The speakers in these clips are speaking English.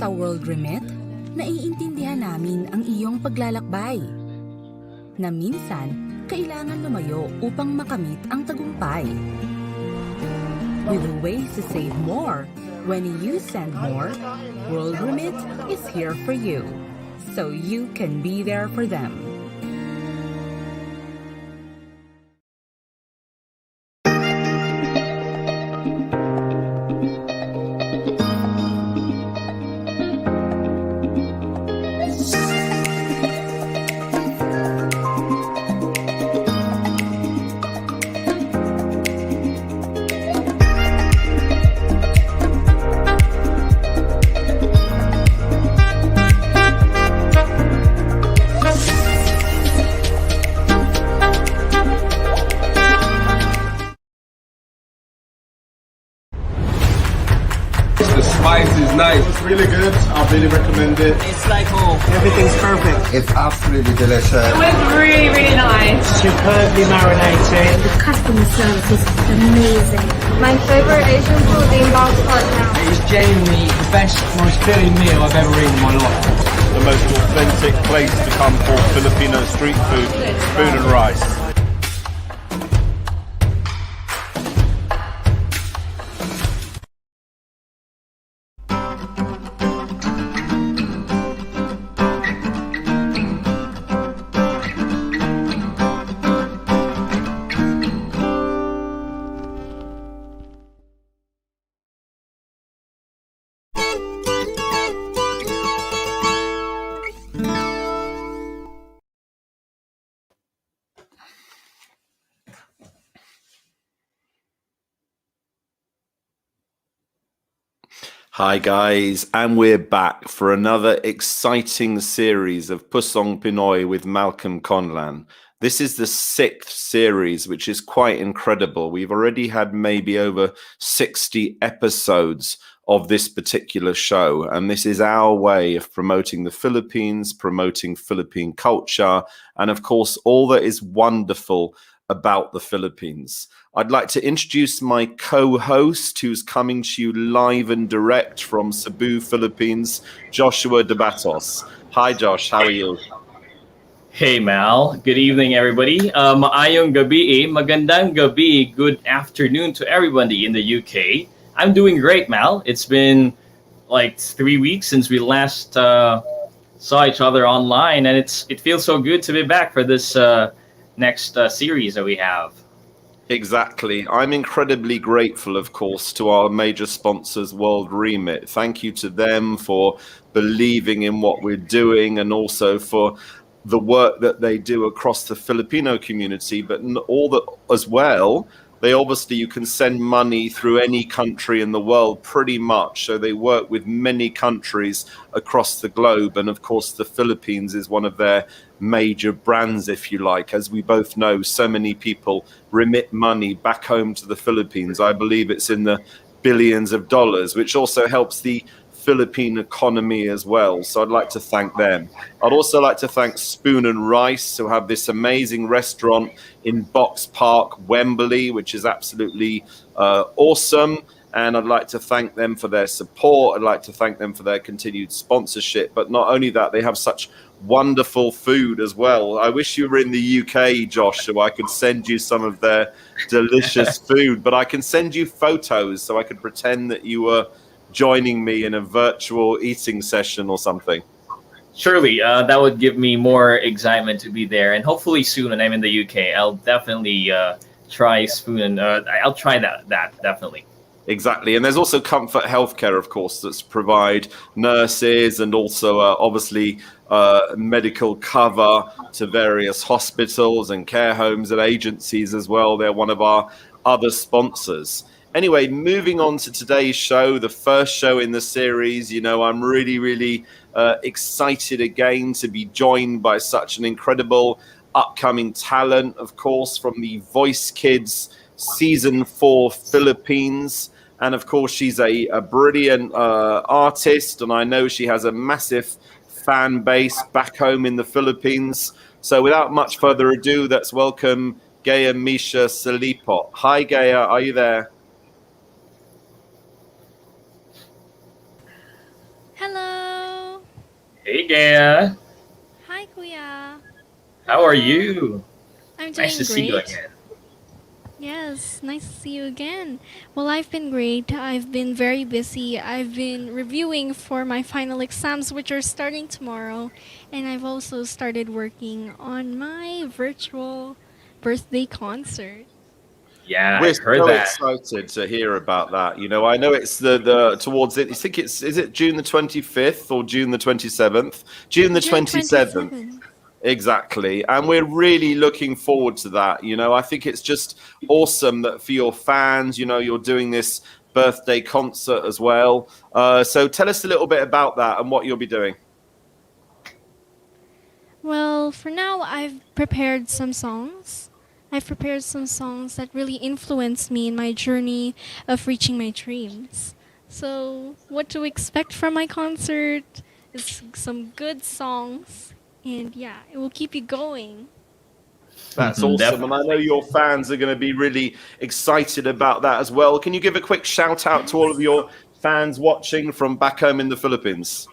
Sa World Remit, naiintindihan namin ang iyong paglalakbay. Na minsan, kailangan lumayo upang makamit ang tagumpay. With ways to save more, when you send more, World Remit is here for you, so you can be there for them. Spice is nice. It's really good. I really recommend it. It's like home. Everything's perfect. It's absolutely delicious. It was really, really nice. Superbly marinated. The customer service is amazing. My favorite Asian food in Bangkok now. It was genuinely the best, most filling meal I've ever eaten in my life. The most authentic place to come for Filipino street food, spoon and rice. Hi guys, and we're back for another exciting series of Pusong Pinoy with Malcolm Conlan. This is the 6th series, which is quite incredible. We've already had maybe over 60 episodes of this particular show, and this is our way of promoting the Philippines, promoting Philippine culture, and of course all that is wonderful about the Philippines. I'd like to introduce my co-host who's coming to you live and direct from Cebu, Philippines, Joshua Dabatos. Hi Josh, how are you? Hey Mal, good evening everybody. Maayong gabi, magandang gabi, good afternoon to everybody in the UK. I'm doing great, Mal. It's been like 3 weeks since we last saw each other online, and it feels so good to be back for this next series that we have. Exactly. I'm incredibly grateful, of course, to our major sponsors, World Remit. Thank you to them for believing in what we're doing and also for the work that they do across the Filipino community, but all that as well. They obviously, you can send money through any country in the world pretty much. So they work with many countries across the globe. And of course, the Philippines is one of their major brands, if you like. As we both know, so many people remit money back home to the Philippines. I believe it's in the billions of dollars, which also helps the Philippine economy as well. So I'd like to thank them. I'd also like to thank Spoon and Rice, who have this amazing restaurant in Box Park, Wembley, which is absolutely awesome. And I'd like to thank them for their support. I'd like to thank them for their continued sponsorship. But not only that, they have such wonderful food as well. I wish you were in the UK, Josh, so I could send you some of their delicious food. But I can send you photos so I could pretend that you were joining me in a virtual eating session or something. Surely, that would give me more excitement to be there, and hopefully soon when I'm in the UK, I'll definitely try Spoon. I'll try that definitely. Exactly. And there's also Comfort Healthcare, of course, that's provide nurses and also obviously medical cover to various hospitals and care homes and agencies as well. They're one of our other sponsors. Anyway, moving on to today's show, the first show in the series. You know, I'm really excited again to be joined by such an incredible upcoming talent, of course, from the Voice Kids Season 4 Philippines. And of course, she's a brilliant artist, and I know she has a massive fan base back home in the Philippines. So without much further ado, let's welcome Gaea Mischa Salipot. Hi, Gaea, are you there? Hello. Hey, Gaea. Hi, Kuya. How are Hello. you? I'm Nice doing to see you great. again. Yes, nice to see you again. Well, I've been great. I've been very busy. I've been reviewing for my final exams, which are starting tomorrow. And I've also started working on my virtual birthday concert. Yeah, I We're heard so that. excited to hear about that. You know, I know it's the towards it. I think it's is it June the 25th or June the 27th? June the June 27th. 27th. Exactly. And we're really looking forward to that. You know, I think it's just awesome that for your fans, you know, you're doing this birthday concert as well. So tell us a little bit about that and what you'll be doing. Well, for now, I've prepared some songs. I've prepared some songs that really influenced me in my journey of reaching my dreams. So, what to expect from my concert is some good songs, and yeah, it will keep you going. That's awesome. And I know Definitely. your fans are going to be really excited about that as well. Can you give a quick shout out to all of Yes. your fans watching from back home in the Philippines?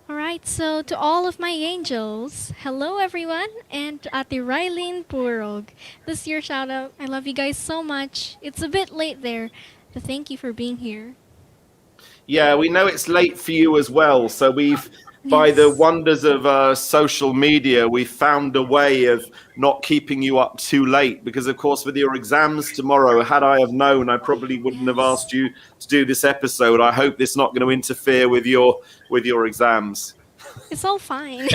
Alright, so to all of my angels, hello everyone, and to Ate Rylene Purog. This is your shout out. I love you guys so much. It's a bit late there, but thank you for being here. Yeah, we know it's late for you as well. So we've, by the Yes. wonders of social media, we found a way of not keeping you up too late. Because, of course, with your exams tomorrow, had I have known, I probably wouldn't have Yes. asked you to do this episode. I hope it's not going to interfere with your exams. It's all fine.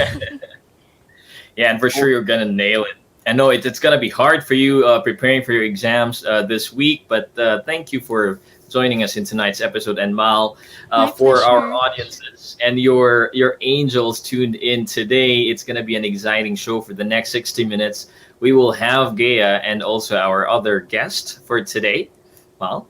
Yeah, and for sure you're gonna nail it. I know it's gonna be hard for you preparing for your exams this week, but thank you for joining us in tonight's episode. And Mal, My for our pleasure. audiences and your angels tuned in today, it's gonna be an exciting show for the next 60 minutes. We will have Gaea and also our other guest for today. Mal.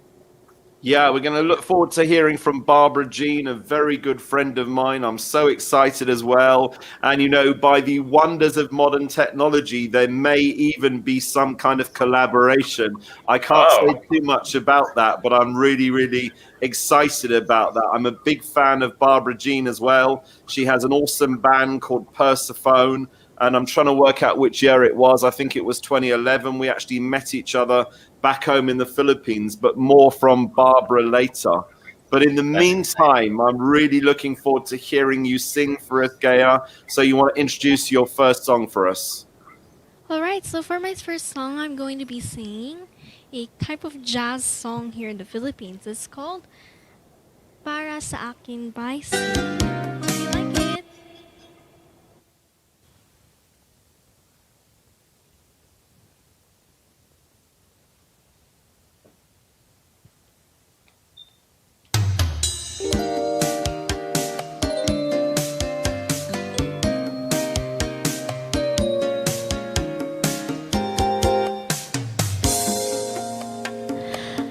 Yeah, we're going to look forward to hearing from Barbara Jeanne, a very good friend of mine. I'm so excited as well. And, you know, by the wonders of modern technology, there may even be some kind of collaboration. I can't say Oh, too much about that, but I'm really, really excited about that. I'm a big fan of Barbara Jeanne as well. She has an awesome band called Persephone. And I'm trying to work out which year it was. I think it was 2011. We actually met each other back home in the Philippines, but more from Barbara later. But in the that's exciting. meantime, I'm really looking forward to hearing you sing for us, Gaea. So you want to introduce your first song for us? Alright, so for my first song, I'm going to be singing a type of jazz song here in the Philippines. It's called Para sa Akin by Sing. Hope you like it.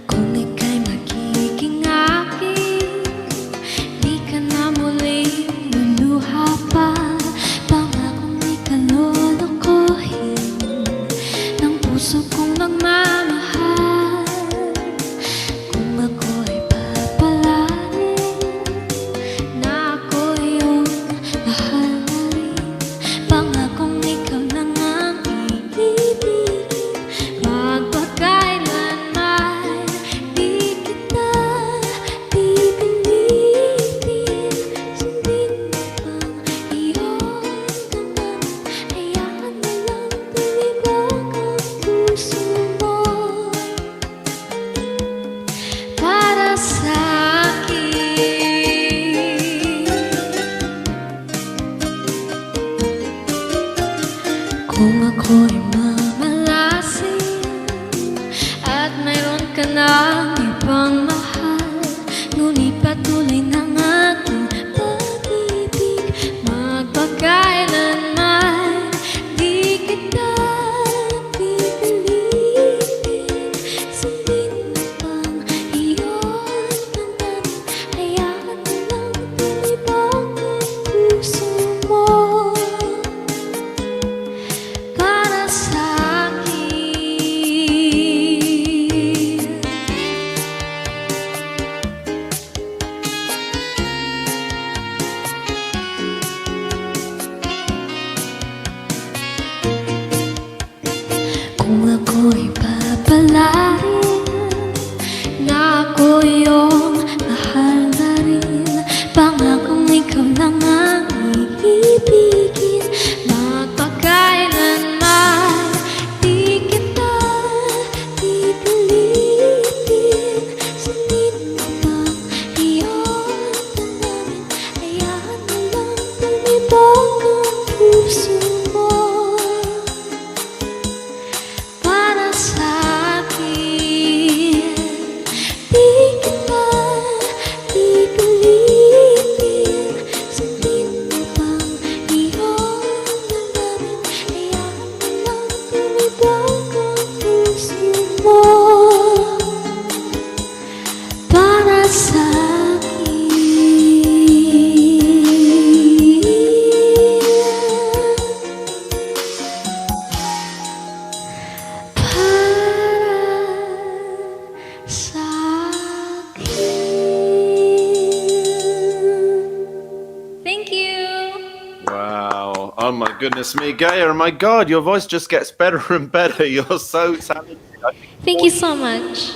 Kung ika'y magiging akin, di ka na muling luluha pa. Pangakong di ka lolokohin ng puso kong nagmamahal. Kung ako'y papalarin na ako iyong mahal na rin. Pangakong ikaw lang ang iibigin, magpakailanman di kita pipilitin. Sundin mo pang iyong damdamin, hayaan mo lang tumibok ang puso mo. Para sa akin, kung ako'y mamalasin at mayroon ka ng ibang mahal, ngunit patuloy ng aking pag-ibig, magpakailanman di kita pipilitin. Sundin mo pang iyong damdamin, hayaan mo lang tumibok ang puso mo. Para Oh my goodness me, Gaea! My God, your voice just gets better and better. You're so talented. I think Thank you so much.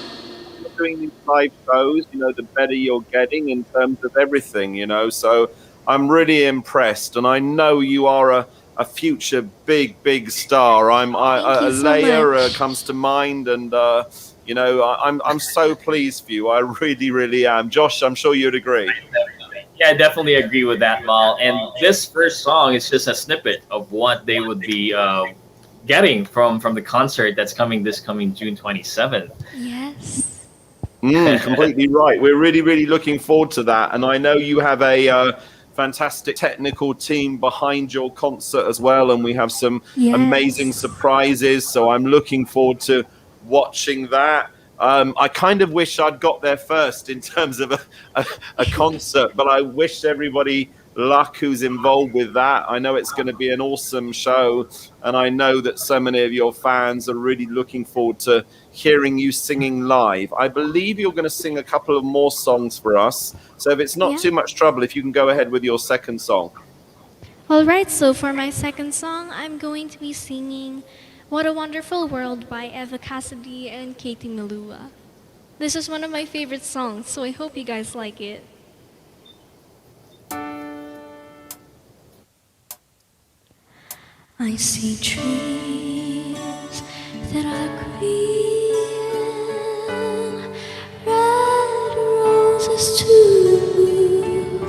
you're doing these live shows, the better you're getting in terms of everything. So I'm really impressed, and I know you are a future big star. Thank you so Leia much. comes to mind, and I'm so pleased for you. I really am. Josh, I'm sure you'd agree. Yeah, I definitely agree with that, Mal. And this first song is just a snippet of what they would be getting from the concert that's coming June 27th. Yes. Completely right. We're really looking forward to that, and I know you have a fantastic technical team behind your concert as well, and we have some Yes. amazing surprises. So I'm looking forward to watching that. I kind of wish I'd got there first in terms of a concert, but I wish everybody luck who's involved with that. I know it's going to be an awesome show, and I know that so many of your fans are really looking forward to hearing you singing live. I believe you're going to sing a couple of more songs for us, so if it's not Yeah. too much trouble, if you can go ahead with your second song. All right, so for my second song, I'm going to be singing What a Wonderful World by Eva Cassidy and Katie Melua. This is one of my favorite songs, so I hope you guys like it. I see trees that are green, red roses too.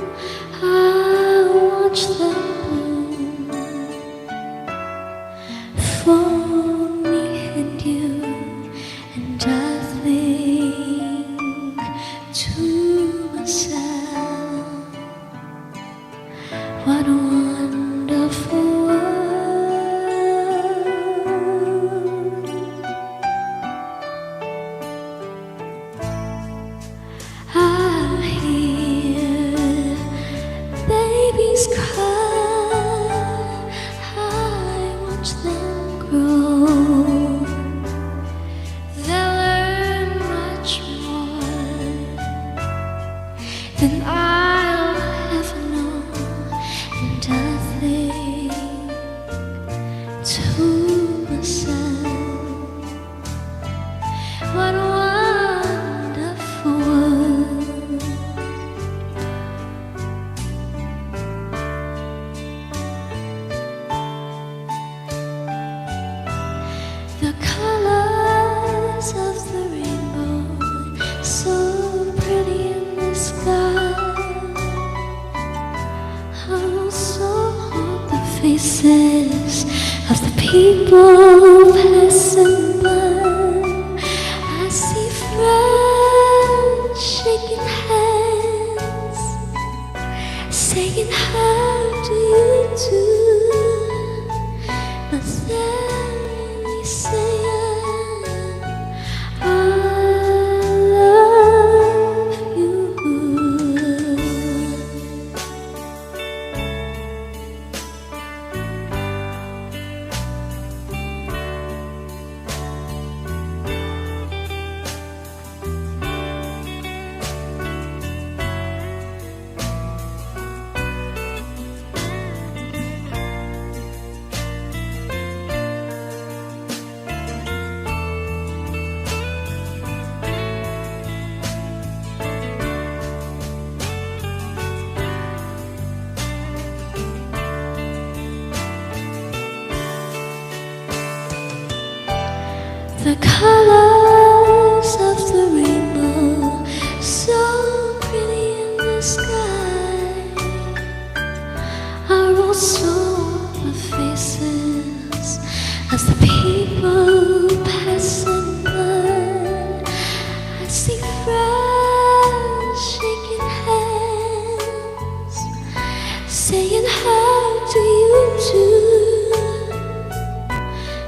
I watch them for me and you, and I think to myself, what a wonderful world. I hear babies cry, I watch them grow. They'll learn much more than I'll ever know, and I think to myself, what a wonderful world. The colors of the rainbow, so pretty in the sky, are also on the faces of the people passing by. I see friends shaking hands, saying how do you do, but they're really saying I love you. The colors of the rainbow, so pretty in the sky, are also on the faces of the people passing by. I see friends shaking hands, saying how do you do,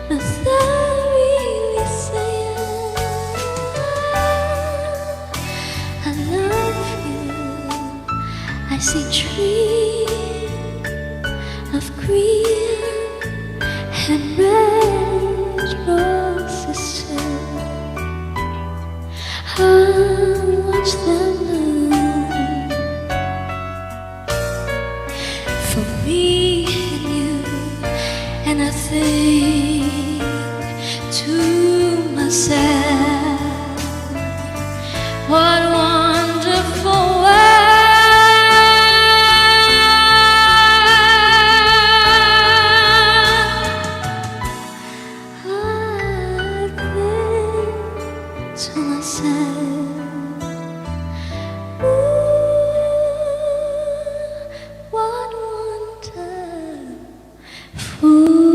but they're really saying I love you. I see trees of green and red roses too. I watch them bloom for me and you, and I think to myself, what wonderful world. I think to myself, what wonderful world.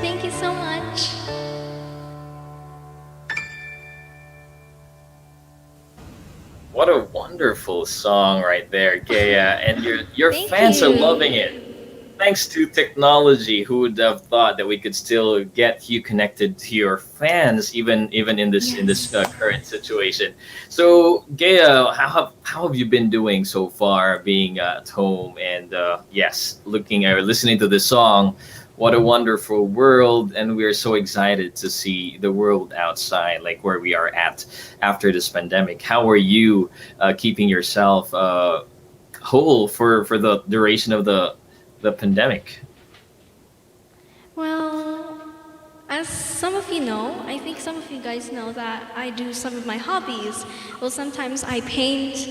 Thank you so much. What a wonderful song right there, Gaea, and your Thank fans are you. loving it. Thanks to technology, who would have thought that we could still get you connected to your fans, even in this current situation? So, Gaea, how have you been doing so far, being at home and yes, looking or listening to this song? What a wonderful world, and we're so excited to see the world outside, like where we are at after this pandemic. How are you keeping yourself whole for the duration of the pandemic? Well, as some of you know, I think some of you guys know that I do some of my hobbies. Well, sometimes I paint,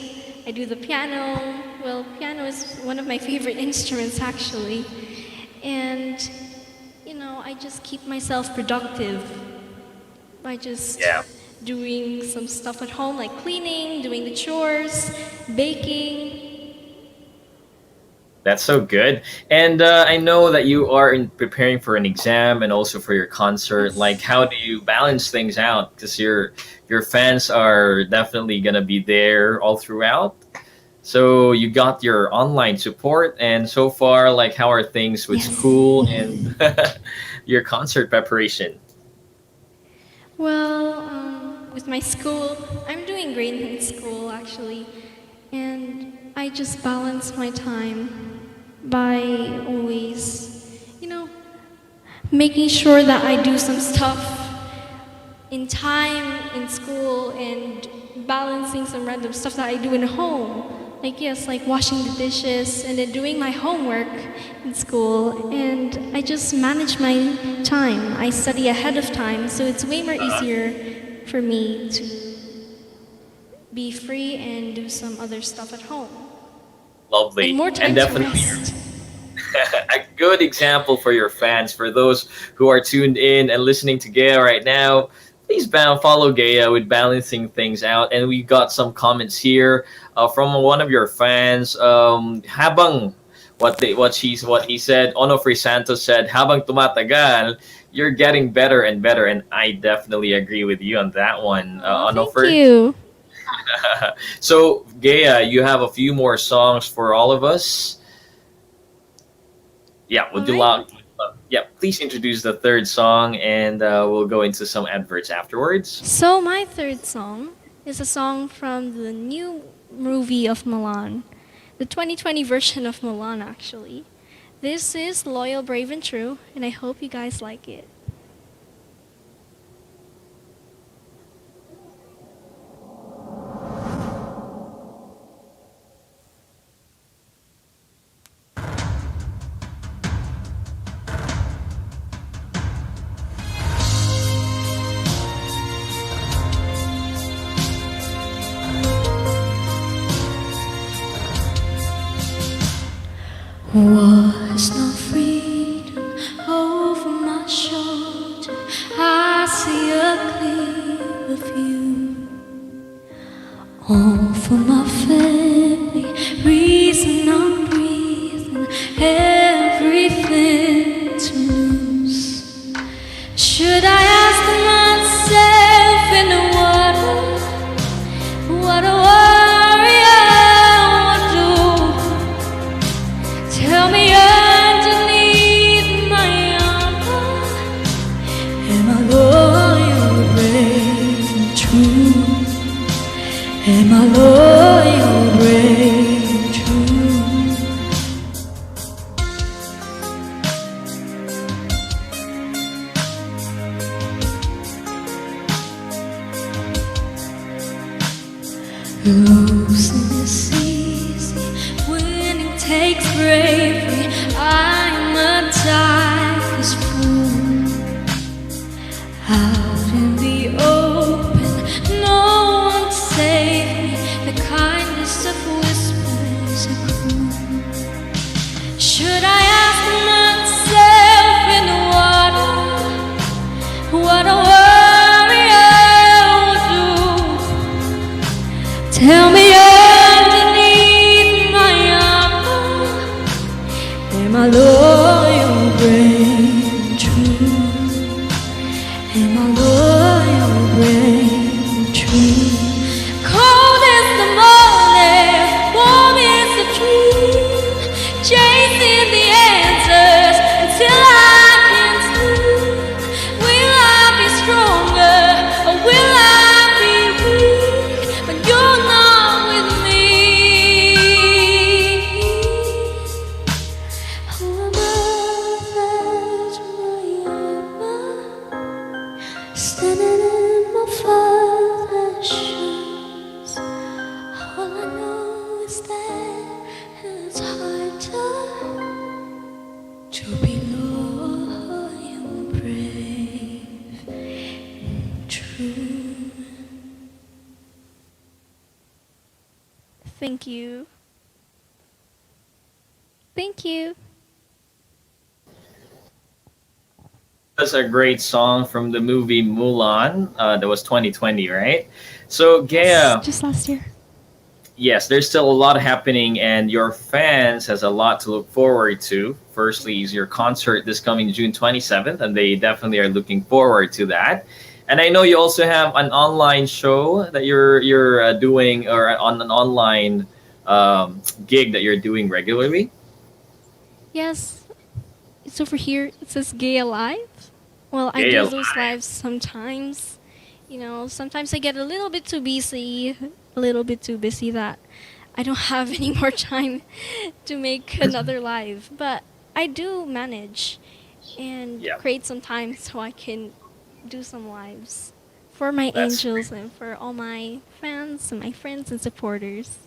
I do the piano. Well, piano is one of my favorite instruments actually. And, you know, I just keep myself productive by just doing some stuff at home, like cleaning, doing the chores, baking. That's so good. And I know that you are preparing for an exam and also for your concert. Like, how do you balance things out? Because your fans are definitely gonna be there all throughout. So you got your online support, and so far, like, how are things with school and your concert preparation? Well, with my school, I'm doing great in school actually. And I just balance my time by always, you know, making sure that I do some stuff in time in school and balancing some random stuff that I do in home. Like, yes, like washing the dishes and then doing my homework in school. And I just manage my time. I study ahead of time, so it's way more easier for me to be free and do some other stuff at home. Lovely. And more time definitely to rest. a good example for your fans. For those who are tuned in and listening to Gaea right now, please follow Gaea with balancing things out. And we got some comments here from one of your fans. Habang what he said, Onofre Santos said, habang tumatagal, you're getting better and better, and I definitely agree with you on that one, Onofre. Thank you. So, Gaea, you have a few more songs for all of us. Yeah, would you like? Yeah, please introduce the third song, and we'll go into some adverts afterwards. So my third song is a song from the new movie of Milan, the 2020 version of Milan actually. This is Loyal, Brave and True, and I hope you guys like it. Was no freedom over my shoulder. I see a clear view. All for my family, reason I'm breathing, everything to lose. Should I ask myself in the water, what a warrior would do? Tell me underneath my armor, am I loyal, brave and true? Am I loyal, brave and true? Losing is easy, winning takes bravery. I'm a tiger's fool. Out in the open, no one save me. The kindness of whispers are cruel. Should I ask myself in the water what a warrior would do? Tell me underneath my armor, am I loyal, brave, and true? Am I loyal, brave, and true? Cold is the morning, warm is the dream, chasing the answers until I can sleep. Will I be stronger or will I be weak when you're not with me? Oh, above my standing in my father's shoes. All I know is that it's harder to be loyal, brave, and true. Thank you. Thank you. That's a great song from the movie Mulan. That was 2020, right? So, Gaea, Just last year. yes, there's still a lot happening, and your fans has a lot to look forward to. Firstly, is your concert this coming June 27th, and they definitely are looking forward to that. And I know you also have an online show that you're doing, or on an online gig that you're doing regularly. Yes, it's over here. It says Gaea Live. Well, I Gaea do those lives sometimes. Sometimes I get a little bit too busy, that I don't have any more time to make another live. But I do manage and Yeah. create some time so I can do some lives for my That's angels and for all my fans and my friends and supporters.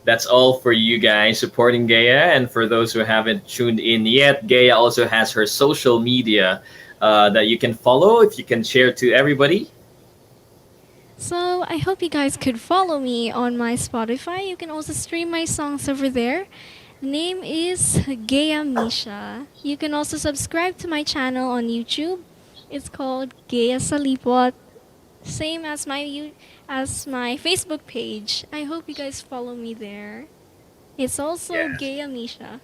That's all for you guys supporting Gaea. And for those who haven't tuned in yet, Gaea also has her social media that you can follow, if you can share to everybody. So I hope you guys could follow me on my Spotify. You can also stream my songs over there. Name is Gaea Mischa. You can also subscribe to my channel on YouTube. It's called Gaea Salipot. Same as my Facebook page. I hope you guys follow me there. It's also Yes. Gaea Mischa.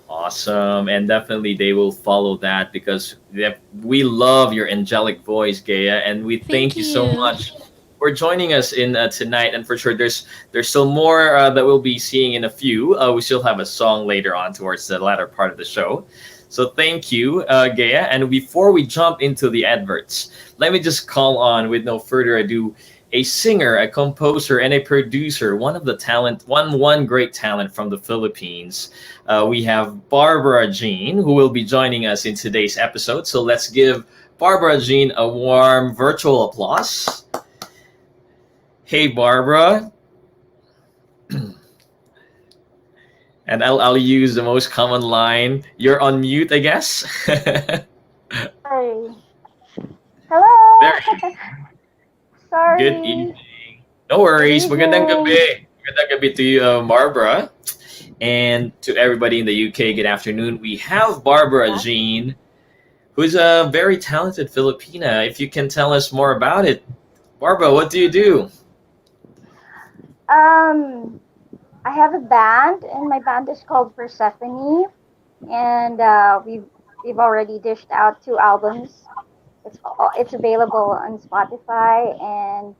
Awesome. And definitely they will follow that because we love your angelic voice, Gaea. And we thank you so you. much for joining us in tonight. And for sure, there's still more that we'll be seeing in a few. We still have a song later on towards the latter part of the show. So thank you, Gaea. And before we jump into the adverts, let me just call on, with no further ado, a singer, a composer, and a producer. One great talent from the Philippines. We have Barbara Jeanne, who will be joining us in today's episode. So let's give Barbara Jeanne a warm virtual applause. Hey, Barbara. And I'll use the most common line. You're on mute, I guess. Hi. Hello. There. Sorry. Good evening. No worries. Good Magandang evening. gabi. Magandang gabi to you, Barbara. And to everybody in the UK, good afternoon. We have Barbara Jeanne, who's a very talented Filipina. If you can tell us more about it. Barbara, what do you do? I have a band, and my band is called Persephone, and we've already dished out 2 albums. It's available on Spotify, and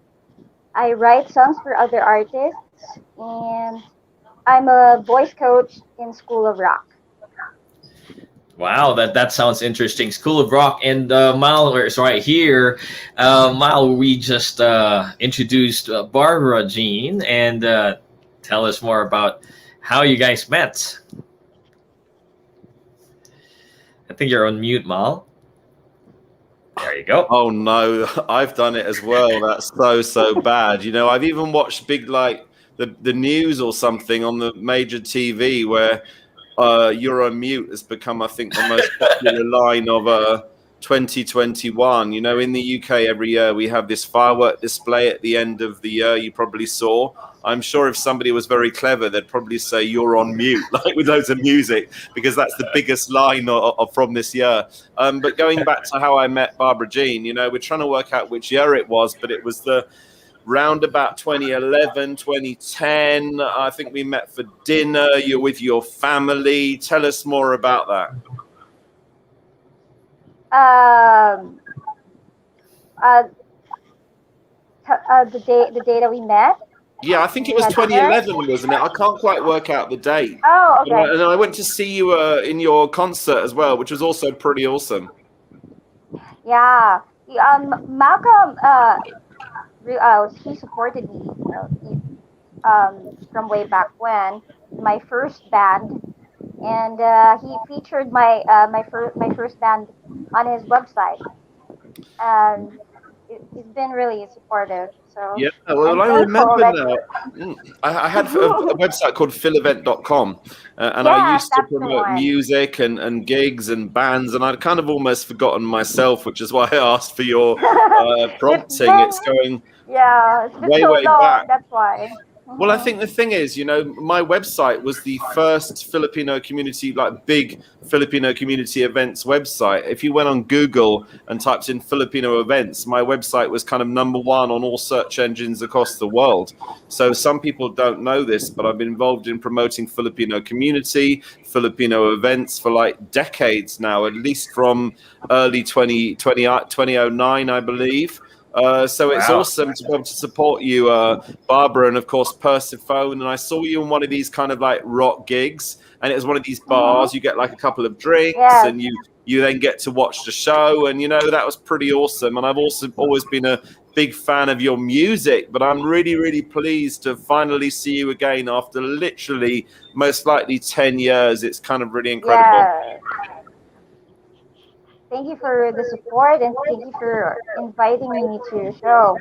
I write songs for other artists, and I'm a voice coach in School of Rock. Wow, that sounds interesting. School of Rock. And Mal is right here. Mal, we just introduced Barbara Jeanne, and tell us more about how you guys met. I think you're on mute, Mal. There you go. Oh no, I've done it as well. That's so bad. You know, I've even watched big like the news or something on the major TV where "you're on mute" has become, I think, the most popular line of 2021. You know, in the UK every year we have this firework display at the end of the year. You probably saw. I'm sure if somebody was very clever, they'd probably say "you're on mute," like with loads of music, because that's the biggest line from this year. But going back to how I met Barbara Jeanne, you know, we're trying to work out which year it was, but it was the round about 2011, 2010. I think we met for dinner. You're with your family. Tell us more about that. The day that we met. Yeah, I think it was 2011, wasn't it? I can't quite work out the date. Oh, okay. And I went to see you in your concert as well, which was also pretty awesome. Yeah. Malcolm, he supported me, you know, from way back when, my first band, and he featured my first band on his website, and he's been really supportive. So yeah, well, I remember now. I had a website called philevent.com, and I used to promote music and gigs and bands, and I'd kind of almost forgotten myself, which is why I asked for your prompting. It's going it's been way so long, back. that's why. Well, I think the thing is, you know, my website was the first Filipino community, like big Filipino community events website. If you went on Google and typed in Filipino events, my website was kind of number one on all search engines across the world. So some people don't know this, but I've been involved in promoting Filipino community, Filipino events for like decades now, at least from early 2009, I believe. So it's awesome to be able to support you, Barbara, and of course Persephone. And I saw you in one of these kind of like rock gigs, and it was one of these bars. You get like a couple of drinks, and you then get to watch the show, and you know that was pretty awesome. And I've also always been a big fan of your music, but I'm really pleased to finally see you again after literally most likely 10 years. It's kind of really incredible. Yeah. Thank you for the support, and thank you for inviting me to your show.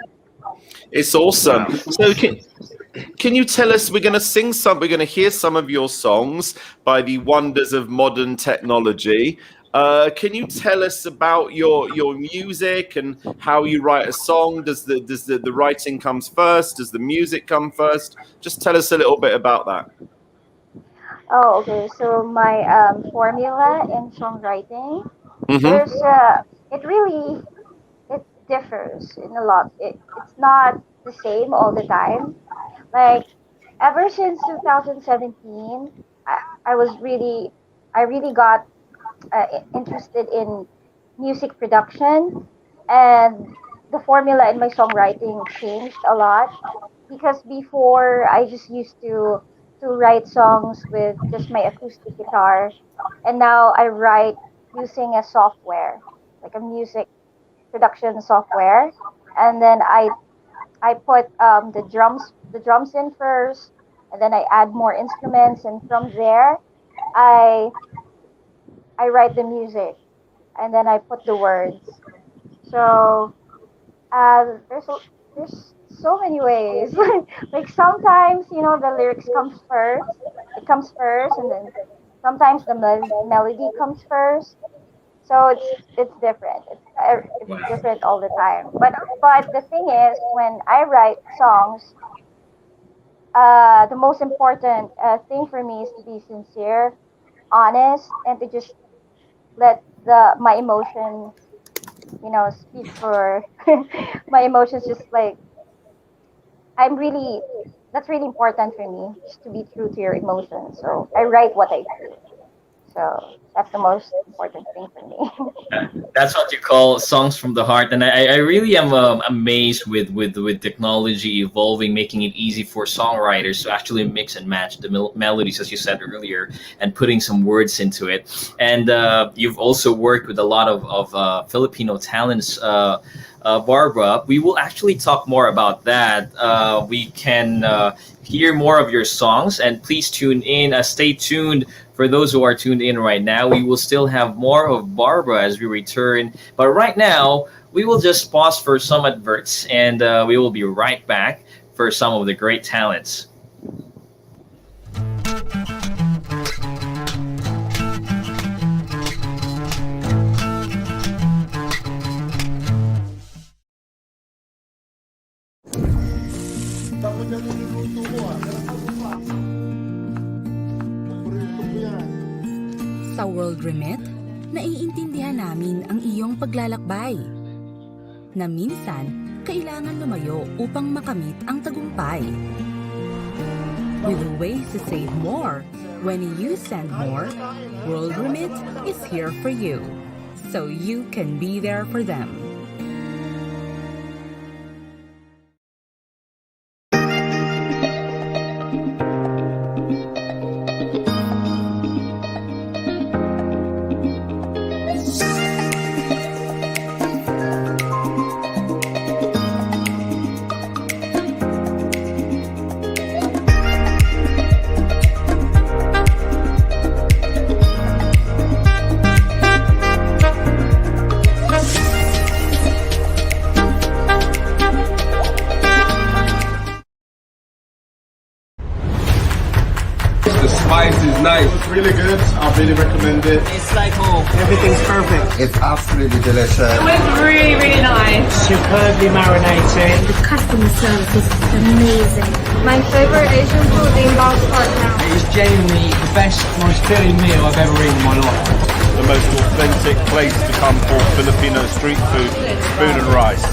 It's awesome. So can you tell us, we're going to hear some of your songs by the wonders of modern technology. Can you tell us about your music and how you write a song? Does the writing comes first? Does the music come first? Just tell us a little bit about that. Oh, okay. So my formula in songwriting, there's it differs in a lot. It's not the same all the time. Like ever since 2017, I really got interested in music production, and the formula in my songwriting changed a lot, because before I just used to write songs with just my acoustic guitar, and now I write using a software, like a music production software, and then I put the drums in first, and then I add more instruments, and from there I write the music, and then I put the words. So there's so many ways. Like sometimes, you know, the lyrics comes first. It comes first, and then sometimes the melody comes first. So it's different. It's different all the time. But the thing is, when I write songs, the most important thing for me is to be sincere, honest, and to just let my emotions, you know, speak for my emotions. Just like that's really important for me, just to be true to your emotions. So I write what I feel. So that's the most important thing for me. That's what you call songs from the heart, and I really am amazed with technology evolving, making it easy for songwriters to actually mix and match the melodies, as you said earlier, and putting some words into it. And you've also worked with a lot of Filipino talents. Barbara, we will actually talk more about that. We can hear more of your songs, and please tune in. Stay tuned For those who are tuned in right now, we will still have more of Barbara as we return. But right now, we will just pause for some adverts and we will be right back for some of the great talents. Sa World Remit, naiintindihan namin ang iyong paglalakbay. Na minsan, kailangan lumayo upang makamit ang tagumpay. With ways to save more, when you send more, World Remit is here for you, so you can be there for them. The spice is nice. It's really good. I really recommend it. It's like home. Everything's perfect. It's absolutely delicious. It was really, really nice. Superbly marinated. The customer service is amazing. My favorite Asian food in Bangkok now. It was genuinely the best, most filling meal I've ever eaten in my life. The most authentic place to come for Filipino street food, spoon and rice.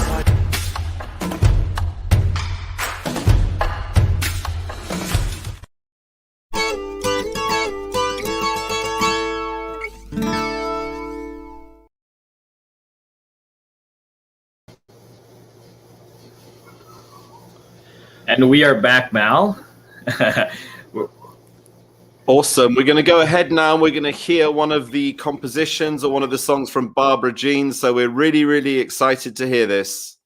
And we are back, Mal. Awesome. We're going to go ahead now. We're going to hear one of the compositions or one of the songs from Barbara Jeanne. So we're really, really excited to hear this.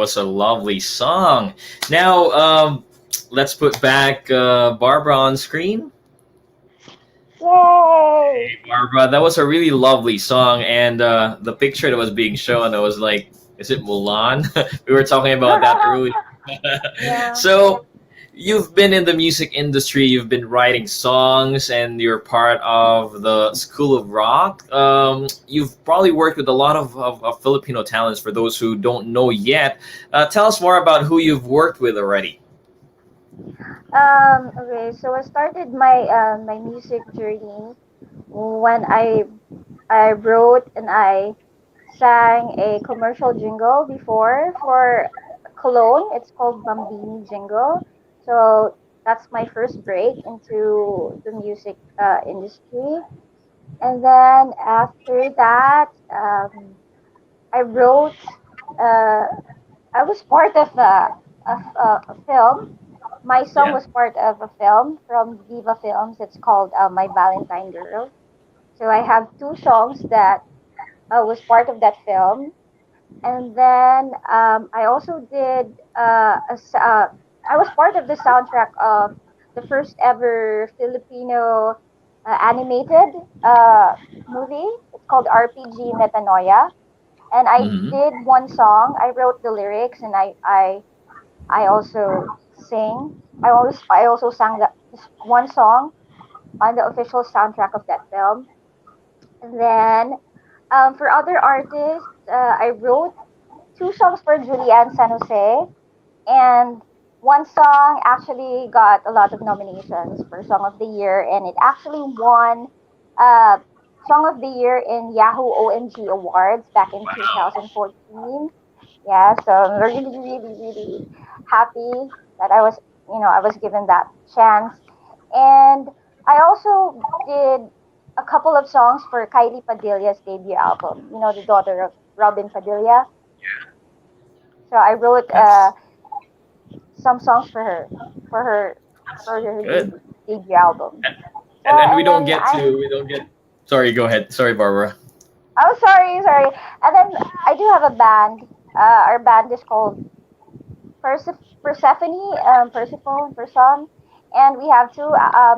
was a lovely song. Now, let's put back Barbara on screen. Yay! Barbara, that was a really lovely song, and the picture that was being shown, I was like, is it Mulan? We were talking about that earlier. Yeah. So, you've been in the music industry, you've been writing songs, and you're part of the School of Rock. You've probably worked with a lot of Filipino talents for those who don't know yet. Tell us more about who you've worked with already. Okay, so I started my music journey when I wrote and I sang a commercial jingle before for cologne. It's called Bambini jingle. So that's my first break into the music industry. And then after that, I wrote. Uh, I was part of a film. My song Yeah. was part of a film from Viva Films. It's called My Valentine Girl. So I have two songs that was part of that film. And then I also did I was part of the soundtrack of the first ever Filipino animated movie. It's called RPG Metanoia, and I Hmm. did one song. I wrote the lyrics, and I also sing. I also sang that one song on the official soundtrack of that film. And then for other artists, I wrote two songs for Julian San Jose, and one song actually got a lot of nominations for Song of the Year, and it actually won uh, Song of the Year in Yahoo OMG Awards back in 2014. Yeah, so I'm really, really, really happy that I was given that chance. And I also did a couple of songs for Kylie Padilla's debut album. You know, the daughter of Robin Padilla. So I wrote That's some songs for her, for her good. debut album. So And we and don't then get to, we don't get, sorry, go ahead. Sorry, Barbara. oh sorry, and then I do have a band. Our band is called Persephone, Persephone for some, and we have two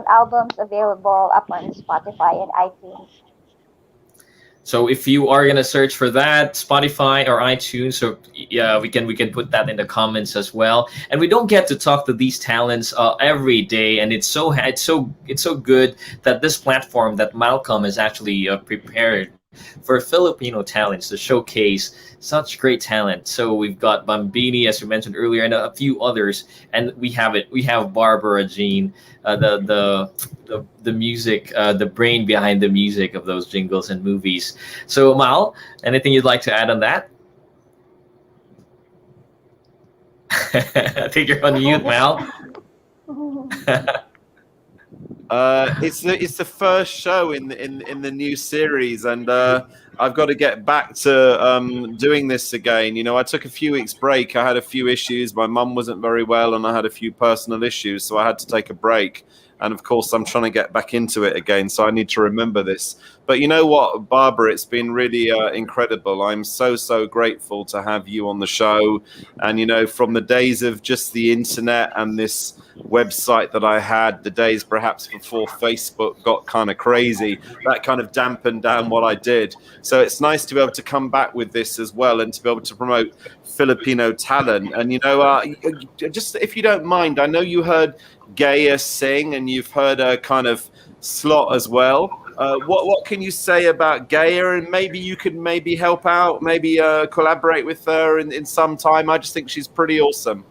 albums available up on Spotify and iTunes. So if you are gonna search for that, Spotify or iTunes, so yeah, we can put that in the comments as well. And we don't get to talk to these talents every day, and it's so good that this platform that Malcolm has actually prepared for Filipino talents to showcase such great talent. So we've got Bambini, as we mentioned earlier, and a few others, and we have it. We have Barbara Jean, the music, the brain behind the music of those jingles and movies. So Mal, anything you'd like to add on that? I think you're on mute, Mal. It's the first show in the new series, and I've got to get back to doing this again. You know, I took a few weeks break. I had a few issues. My mum wasn't very well, and I had a few personal issues, so I had to take a break. And of course, I'm trying to get back into it again, so I need to remember this. But you know what, Barbara, it's been really incredible. I'm so grateful to have you on the show. And you know, from the days of just the internet and this website that I had, the days perhaps before Facebook got kind of crazy, that kind of dampened down what I did. So it's nice to be able to come back with this as well, and to be able to promote Filipino talent. And you know, just if you don't mind, I know you heard Gaea sing, and you've heard her kind of slot as well. What can you say about Gaea? And maybe you could maybe help out, maybe collaborate with her in some time. I just think she's pretty awesome.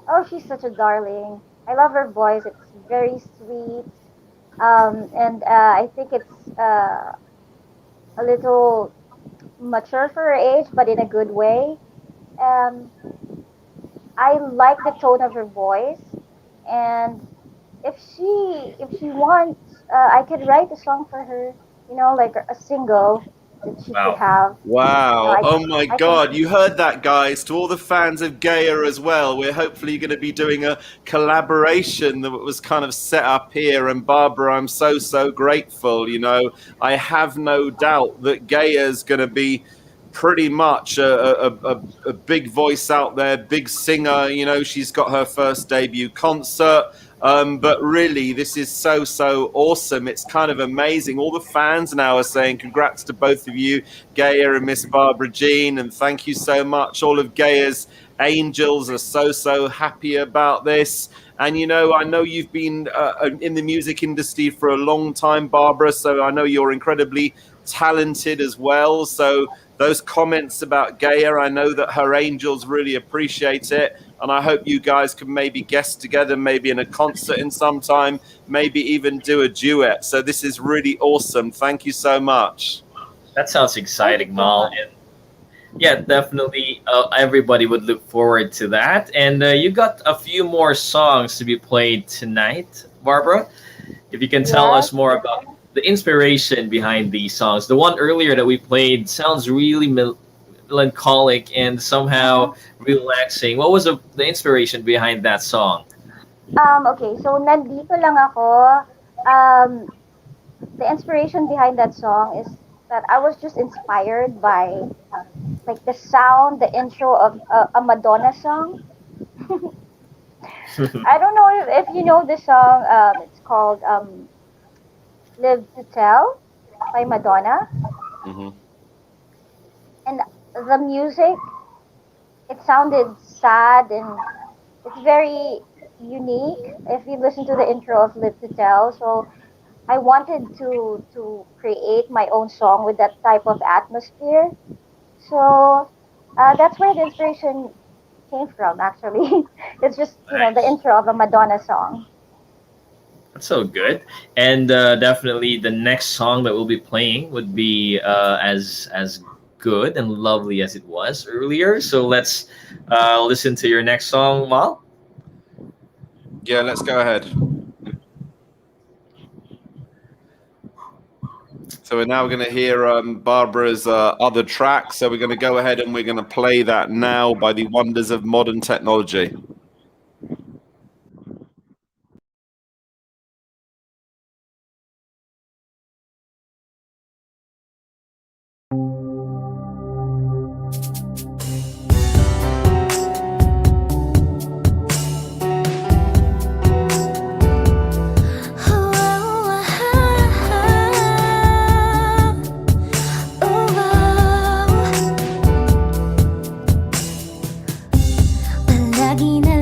Oh, she's such a darling. I love her voice. It's very sweet. And I think it's a little mature for her age, but in a good way. Um, I like the tone of her voice, and if she wants, I could write a song for her. You know, like a single that she could Wow. have. Wow. So Oh my I God. can. You heard that, guys. To all the fans of Gaea as well, we're hopefully going to be doing a collaboration that was kind of set up here. And Barbara, I'm so grateful. You know, I have no doubt that Gaea is going to be pretty much a big voice out there, big singer. You know, she's got her first debut concert. But really, this is so awesome. It's kind of amazing. All the fans now are saying congrats to both of you, Gaea and Miss Barbara Jeanne, and thank you so much. All of Gaea's angels are so happy about this. And, you know, I know you've been in the music industry for a long time, Barbara, so I know you're incredibly talented as well. So those comments about Gaea, I know that her angels really appreciate it. And I hope you guys can maybe guest together, maybe in a concert in some time, maybe even do a duet. So this is really awesome. Thank you so much. That sounds exciting, Mal. And yeah, definitely everybody would look forward to that. And you got a few more songs to be played tonight, Barbara. If you can tell us more about the inspiration behind these songs. The one earlier that we played sounds really melancholic and somehow relaxing. What was the inspiration behind that song? Okay, so nandito lang ako. The inspiration behind that song is that I was just inspired by like the sound, the intro of a Madonna song. I don't know if you know the song. It's called "Live to Tell" by Madonna. Mm-hmm. And the music, it sounded sad and it's very unique if you listen to the intro of Live to Tell. So I wanted to create my own song with that type of atmosphere. So that's where the inspiration came from, actually. It's just, you know, the intro of a Madonna song. That's so good. And definitely the next song that we'll be playing would be as good and lovely as it was earlier. So let's listen to your next song, Mal. Yeah, let's go ahead. So we're now going to hear Barbara's other track. So we're going to go ahead and we're going to play that now by the wonders of modern technology. Palagi na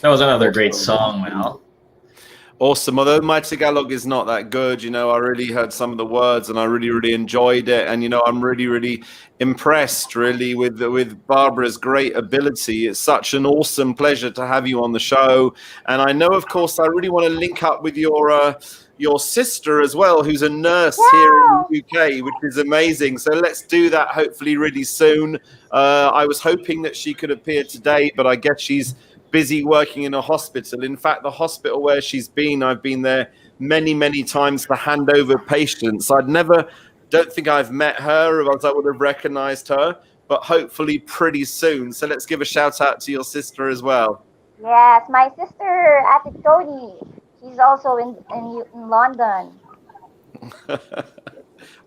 That was another great song, Mal. Awesome. Although my Tagalog is not that good, I really heard some of the words and I really, really enjoyed it. And I'm really, really impressed, really, with Barbara's great ability. It's such an awesome pleasure to have you on the show. And I know, of course, I really want to link up with your sister as well, who's a nurse here in the UK, which is amazing. So let's do that hopefully really soon. I was hoping that she could appear today, but I guess she's busy working in a hospital. In fact, the hospital where she's been, I've been there many, many times to hand over patients. Don't think I've met her, or else I would have recognized her, but hopefully pretty soon. So let's give a shout out to your sister as well. Yes, my sister, Ate Tony. She's also in London.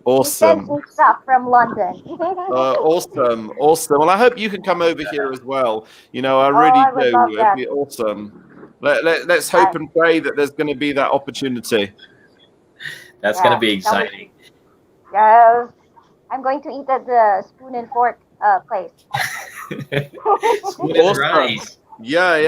She sends Awesome. me stuff from London. Awesome. Well, I hope you can come over here as well. I really I would do. love It'd that. be awesome. Let's hope and pray that there's going to be that opportunity. That's going to be exciting. Yes. I'm going to eat at the Spoon and Fork place. Spoon and rice. Yeah.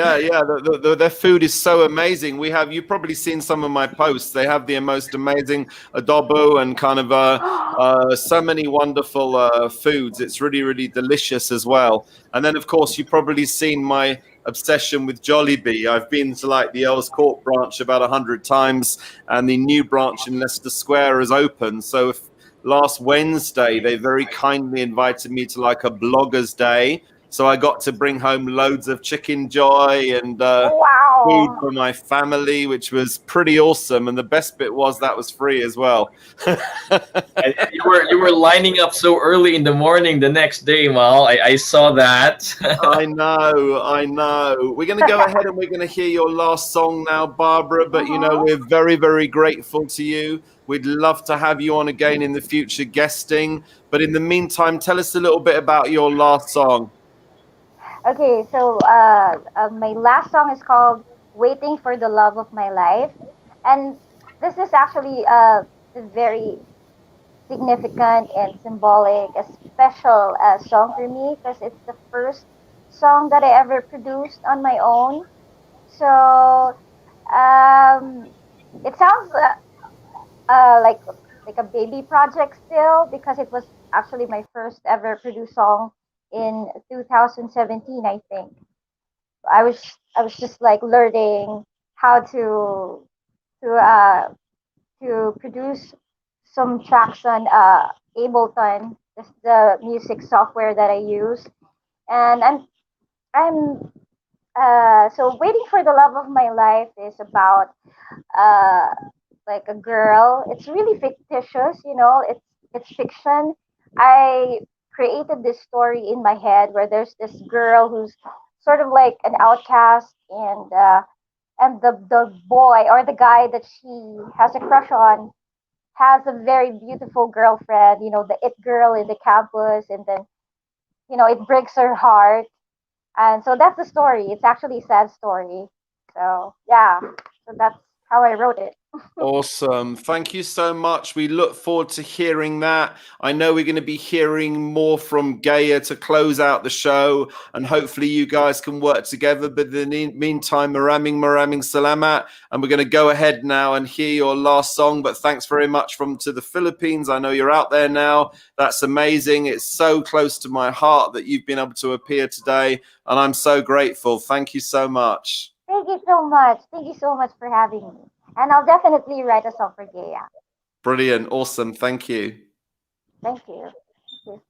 Their food is so amazing. You've probably seen some of my posts. They have the most amazing adobo and kind of so many wonderful foods. It's really, really delicious as well. And then, of course, you've probably seen my obsession with Jollibee. I've been to like the Earls Court branch about 100 times, and the new branch in Leicester Square is open. So last Wednesday, they very kindly invited me to like a bloggers day. So I got to bring home loads of chicken joy and food for my family, which was pretty awesome. And the best bit was that was free as well. And you were lining up so early in the morning the next day, Mal. I saw that. I know. We're going to go ahead and we're going to hear your last song now, Barbara. But, we're very, very grateful to you. We'd love to have you on again in the future guesting. But in the meantime, tell us a little bit about your last song. Okay, so my last song is called Waiting for the Love of My Life. And this is actually a very significant and symbolic, a special song for me because it's the first song that I ever produced on my own. So it sounds like a baby project still because it was actually my first ever produced song in 2017, I think. I was just like learning how to produce some tracks on Ableton, the music software that I use, and I'm so Waiting for the Love of My Life is about uh like a girl. It's really fictitious, it's fiction. I created this story in my head where there's this girl who's sort of like an outcast, and the boy or the guy that she has a crush on has a very beautiful girlfriend, the it girl in the campus, and then it breaks her heart. And so that's the story. It's actually a sad story. So yeah, so that's how I wrote it. Awesome. Thank you so much. We look forward to hearing that. I know we're going to be hearing more from Gaea to close out the show, and hopefully you guys can work together. But in the meantime, maraming salamat. And we're going to go ahead now and hear your last song. But thanks very much to the Philippines. I know you're out there now. That's amazing. It's so close to my heart that you've been able to appear today. And I'm so grateful. Thank you so much. Thank you so much. Thank you so much for having me. And I'll definitely write a song for Gaea. Brilliant. Awesome. Thank you. Thank you. Thank you.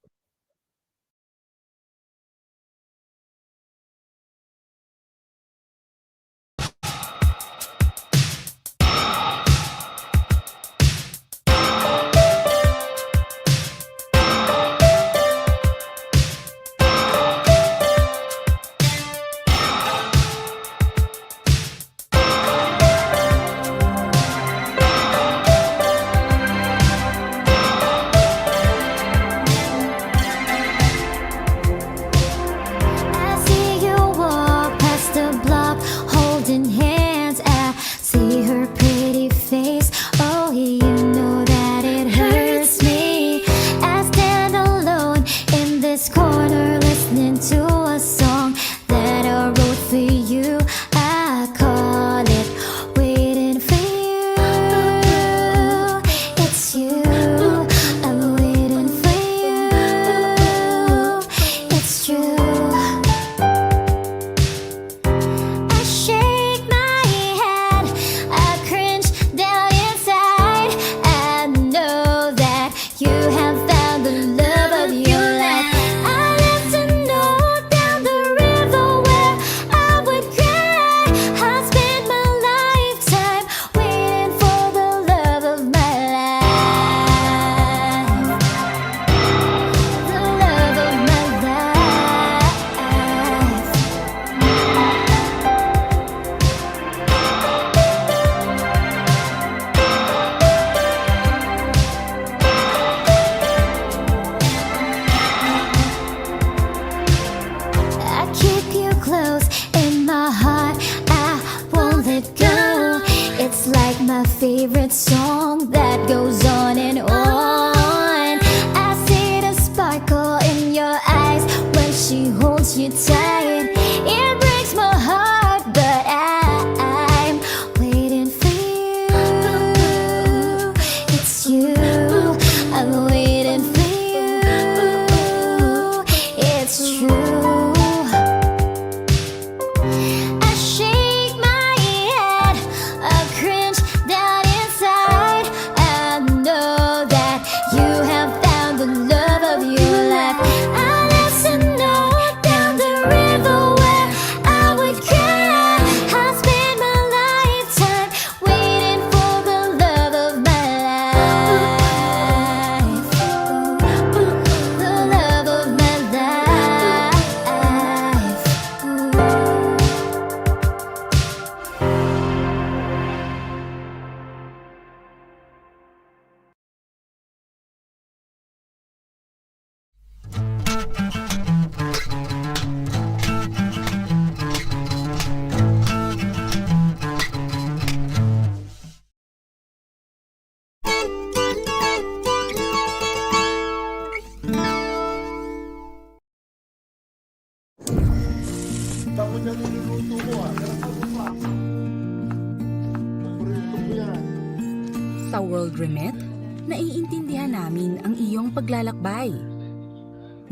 favorite song that goes on and on. I see the sparkle in your eyes when she holds you tight. It breaks my heart, but I'm waiting for you. It's you, I'm waiting for you. It's true. Sa World Remit, naiintindihan namin ang iyong paglalakbay.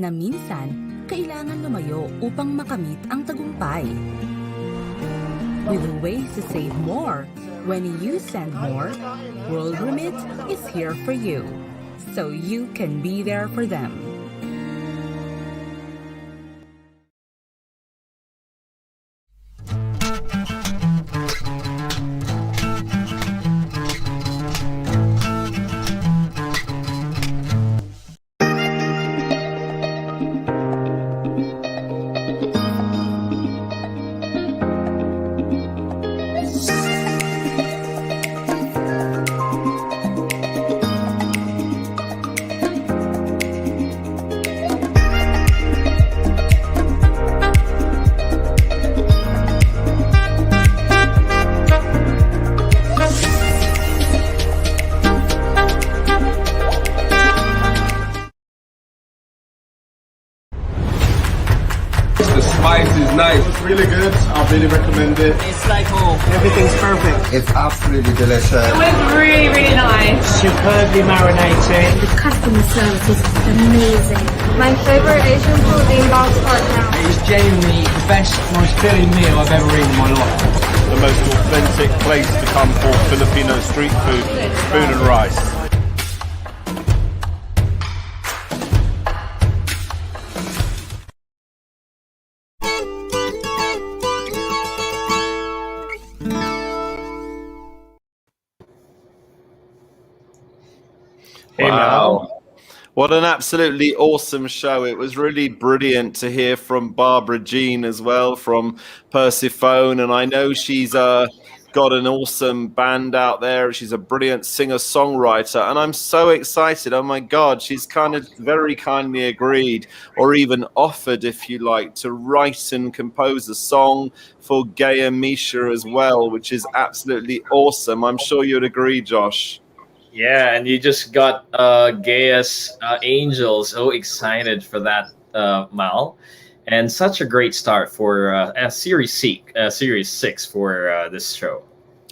Na minsan, kailangan lumayo upang makamit ang tagumpay. With ways to save more, when you send more, World Remit is here for you, so you can be there for them. spice is nice. It's really good. I really recommend it. It's like home. Everything's perfect. It's absolutely delicious. It was really, really nice. Superbly marinated. The customer service was amazing. My favorite Asian food in Bangkok now. It is genuinely the best, most filling meal I've ever eaten in my life. The most authentic place to come for Filipino street food, spoon and rice. Hey, Mal. What an absolutely awesome show. It was really brilliant to hear from Barbara Jeanne as well, from Persephone. And I know she's got an awesome band out there. She's a brilliant singer-songwriter. And I'm so excited. Oh, my God. She's kind of very kindly agreed, or even offered, if you like, to write and compose a song for Gaea Mischa as well, which is absolutely awesome. I'm sure you'd agree, Josh. Yeah, and you just got Gaea's Angels. So excited for that, Mal. And such a great start for Series 6 for this show.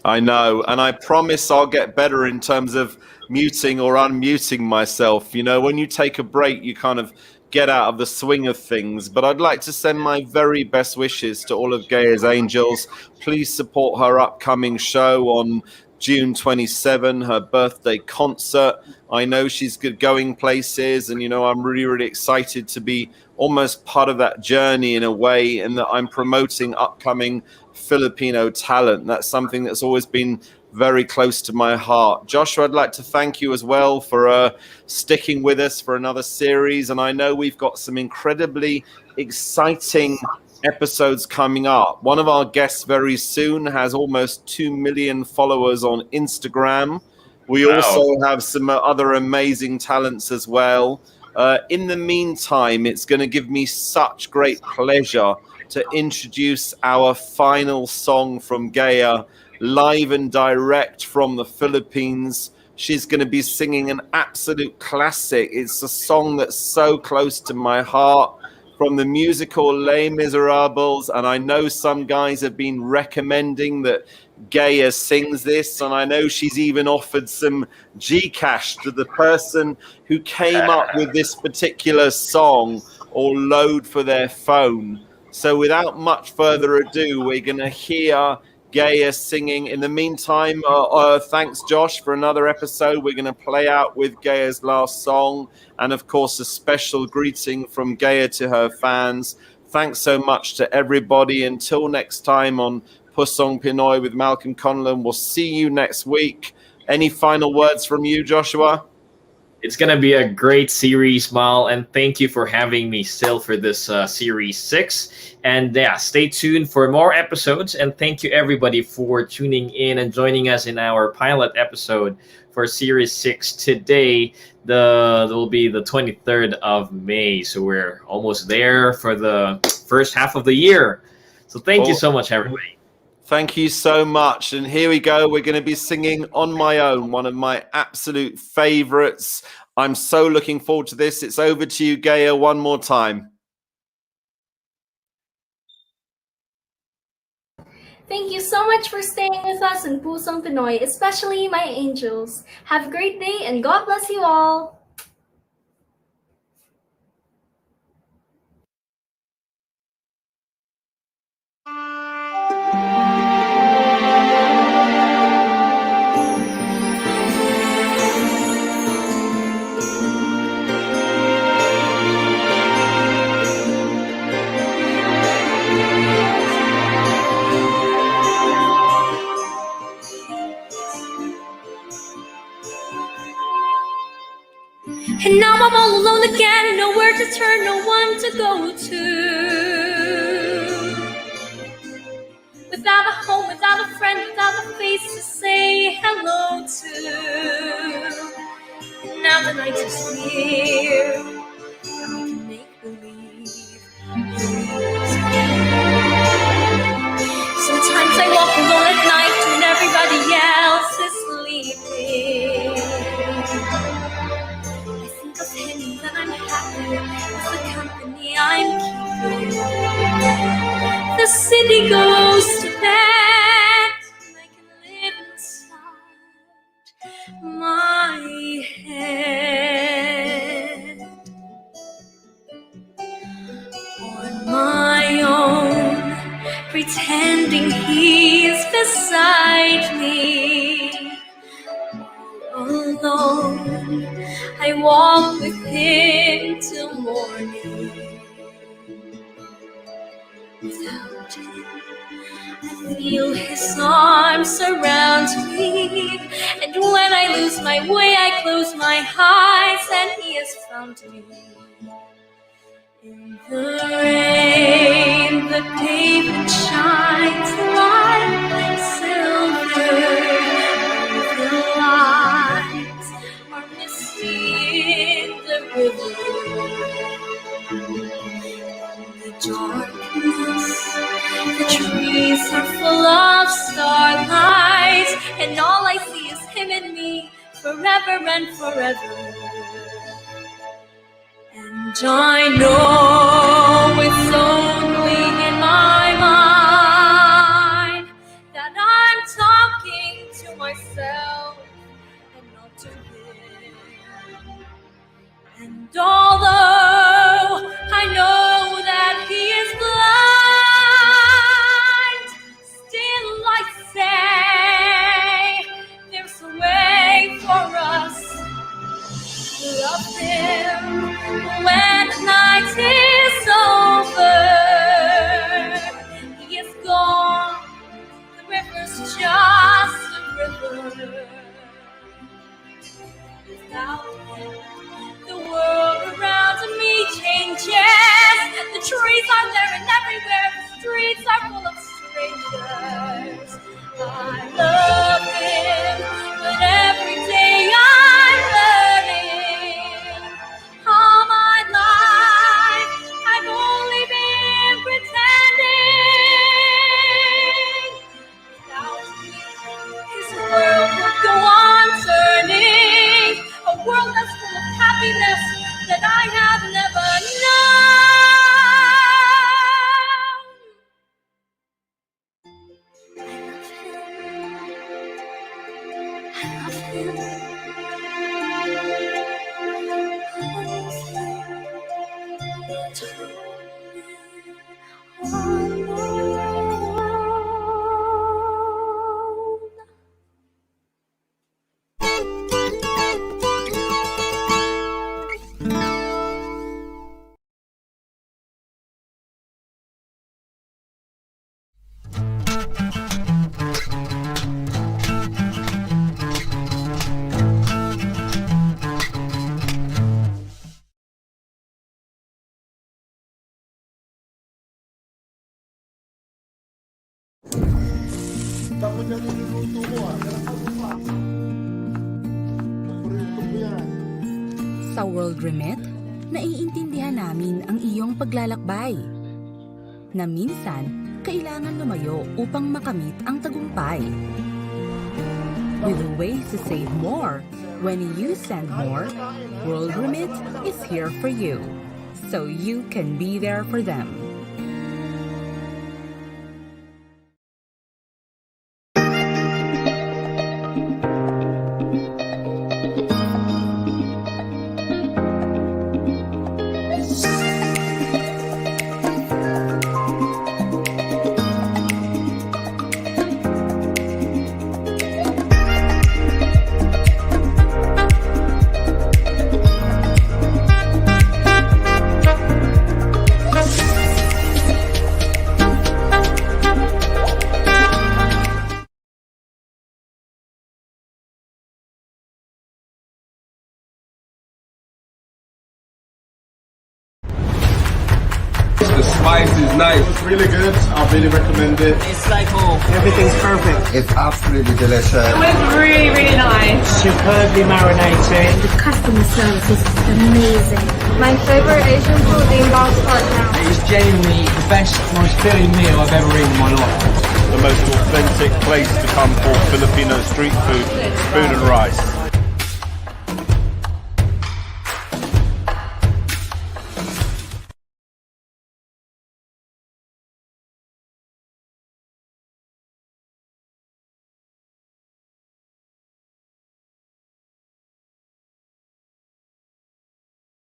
I know, and I promise I'll get better in terms of muting or unmuting myself. You know, when you take a break, you kind of get out of the swing of things. But I'd like to send my very best wishes to all of Gaea's Angels. Please support her upcoming show on June 27, her birthday concert. I know she's good going places, and I'm really, really excited to be almost part of that journey in a way, and that I'm promoting upcoming Filipino talent. That's something that's always been very close to my heart. Joshua, I'd like to thank you as well for sticking with us for another series, and I know we've got some incredibly exciting episodes coming up. One of our guests very soon has almost 2 million followers on Instagram. We also have some other amazing talents as well. In the meantime, it's going to give me such great pleasure to introduce our final song from Gaea, live and direct from the Philippines. She's going to be singing an absolute classic. It's a song that's so close to my heart, from the musical Les Miserables, and I know some guys have been recommending that Gaea sings this, and I know she's even offered some Gcash to the person who came up with this particular song, or load for their phone. So without much further ado, we're going to hear Gaea singing. In the meantime, thanks Josh for another episode. We're going to play out with Gaea's last song, and of course a special greeting from Gaea to her fans. Thanks so much to everybody. Until next time on Pusong Pinoy with Malcolm Conlon, we'll see you next week. Any final words from you, Joshua? It's going to be a great series, Mal, and thank you for having me still for this Series 6. And yeah, stay tuned for more episodes, and thank you everybody for tuning in and joining us in our pilot episode for Series 6 today. There will be the 23rd of May, so we're almost there for the first half of the year. So thank you so much, everybody. Thank you so much. And here we go. We're going to be singing On My Own, one of my absolute favorites. I'm so looking forward to this. It's over to you, Gaea, one more time. Thank you so much for staying with us in Pusong Pinoy, especially my angels. Have a great day and God bless you all. And now I'm all alone again, nowhere to turn, no one to go to. Without a home, without a friend, without a face to say hello to. And now the night is here, and I can make believe. Sometimes I walk alone at night when everybody else is sleeping. Then I'm happy with the company I'm keeping. the city goes to bed, I can live inside my head. On my own, pretending he's beside me. Alone, I walk with him till morning. Without him, I feel his arms surround me. And when I lose my way, I close my eyes, and he has found me. In the rain, the pavement shines like silver. The lights are misty in the river. In the darkness, the trees are full of starlight, and all I see is him and me, forever and forever. And I know it's only in my mind that I'm talking to myself and not to him. And although I know that he is blind, still I say there's a way for us to love him when the night is over. He is gone, the river's just a river. Without him, the world around me changes. The trees are there and everywhere, the streets are full of strangers. I love him, but every day I'm learning. All my life, I've only been pretending. Without me, his world would go on turning. A world that's full of happiness that I have never known. I love him. Sa World Remit, naiintindihan namin ang iyong paglalakbay. Na minsan, kailangan lumayo upang makamit ang tagumpay. With ways to save more, when you send more, World Remit is here for you, so you can be there for them. The spice is nice. It's really good. I really recommend it. It's like home. Everything's perfect. It's absolutely delicious. It was really, really nice. Superbly marinated. The customer service is amazing. My favorite Asian food in Bangkok now. It was genuinely the best, most filling meal I've ever eaten in my life. The most authentic place to come for Filipino street food, spoon and rice.